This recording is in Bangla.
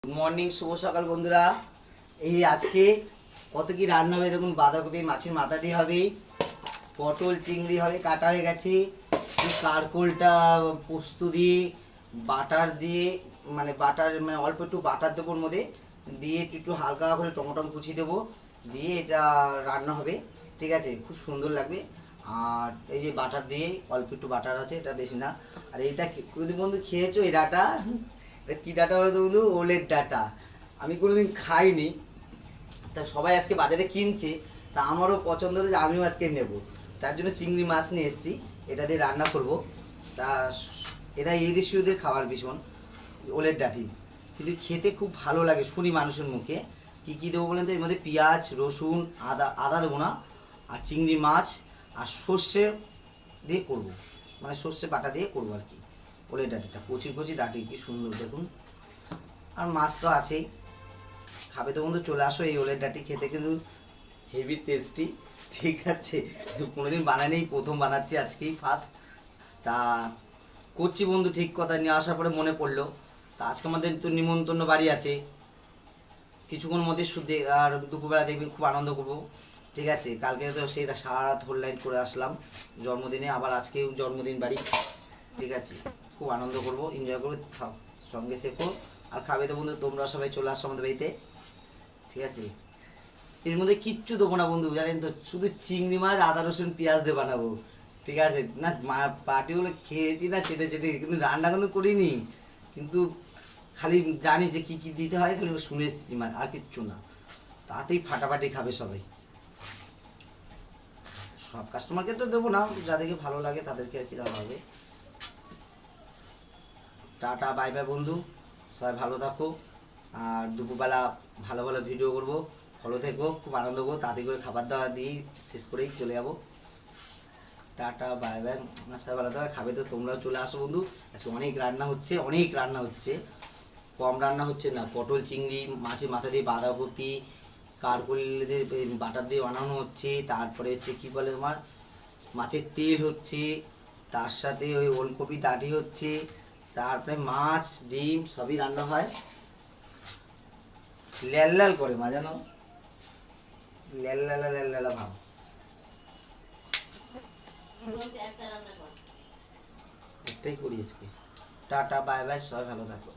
গুড মর্নিং, শুভ সকাল বন্ধুরা। এই আজকে কত কি রান্না হবে দেখুন। বাঁধাকপি মাছের মাথা দিয়ে হবে, পটল চিংড়ি হবে, কাটা হয়ে গেছে। কারকোলটা পোস্ত দিয়ে বাটার দিয়ে মানে অল্প একটু বাটার দেবো, ওর মধ্যে দিয়ে একটু হালকা করে টমেটো কুচি দেবো, দিয়ে এটা রান্না হবে। ঠিক আছে, খুব সুন্দর লাগবে। আর এই যে বাটার দিয়ে অল্প একটু বাটার আছে, এটা বেশি না। আর এইটা কোনোদিন বন্ধু খেয়েছো এই ডাটা? এটা কী ডাটা বলতো বন্ধু? ওলের ডাটা। আমি কোনোদিন খাইনি, তা সবাই আজকে বাজারে কিনছে, তা আমারও পছন্দ হলো যে আমিও আজকে নেব। তার জন্য চিংড়ি মাছ নিয়ে এসেছি, এটা দিয়ে রান্না করব। তা এটা এই দেশীয়দের খাবার ভীষণ, ওলের ডাঁটি, কিন্তু খেতে খুব ভালো লাগে শুনি মানুষের মুখে। কী কী দেবো বলেন তো? এর মধ্যে পেঁয়াজ, রসুন, আদা দেবো না, আর চিংড়ি মাছ আর সর্ষে দিয়ে করব, মানে সর্ষে বাটা দিয়ে করবো আর কি। ওলের ডাঁটিটা কচি কচি ডাঁটি, কি সুন্দর দেখুন। আর মাছ তো আছেই। খাবে তো বন্ধু, চলে আসো। এই ওলের ডাঁটি খেতে কিন্তু হেভি টেস্টি। ঠিক আছে, কোনোদিন বানাইনি, প্রথম বানাচ্ছি, আজকেই ফার্স্ট। তা করছি বন্ধু, ঠিক কথা নিয়ে আসার পরে মনে পড়লো। তা আজকে আমাদের তো নিমন্ত্রণ বাড়ি আছে, কিছুক্ষণ মধ্যে শুধু। আর দুপুরবেলা দেখবেন খুব আনন্দ করবো। ঠিক আছে, কালকে তো সেই সারা রাত হোল্ড করে আসলাম জন্মদিনে, আবার আজকেও জন্মদিন বাড়ি। ঠিক আছে, খুব আনন্দ করবো, এনজয় করবো, সঙ্গে থেকো। আর খাবে তো বন্ধু তোমরা সবাই, চলে আসো আমাদের বাড়িতে। ঠিক আছে, এর মধ্যে কিচ্ছু দেবো না বন্ধু, জানেন তো, শুধু চিংড়ি মাছ, আদা রসুন পেঁয়াজ দিয়ে বানাবো। ঠিক আছে না, পার্টিগুলো খেয়েছি না চেটে চেটে, কিন্তু রান্না কিন্তু করিনি। কিন্তু খালি জানি যে কী কী দিতে হয়, খালি শুনে এসেছি, মানে আর কিচ্ছু না। তাতেই ফাটাফাটি খাবে সবাই। সব কাস্টমারকে তো দেবো না, যাদেরকে ভালো লাগে তাদেরকে আর কি দেওয়া হবে। টাটা বাই বাই বন্ধু, সবাই ভালো থাকো। আর দুপুরবেলা ভালো ভালো ভিডিও করবো, ফলো থেকো, খুব আনন্দ করবো। তাড়াতাড়ি করে খাবার দাবার দিয়েই শেষ করেই চলে যাবো। টাটা বাই বাই, সবাই ভালো থাকো। খাবে তো তোমরাও চলে আসো বন্ধু। আজকে অনেক রান্না হচ্ছে, অনেক রান্না হচ্ছে, কম রান্না হচ্ছে না। পটল চিংড়ি মাছের মাথা দিয়ে, বাঁধাকপি কারকোলের বাটার দিয়ে বানানো হচ্ছে। তারপরে হচ্ছে কী বলে তোমার, মাছের তেল হচ্ছে, তার সাথে ওই ওলকপি ডাঁটি হচ্ছে, তারপরে মাছ ডিম সবই রান্না হয়। ল্যাল ল্যাল করে মা, জানো, ল্যাল ল্যালা ল্যাল ল্যালা ভাব। একটাই করি আজকে। টাটা বাই বাই, সবাই ভালো থাকো।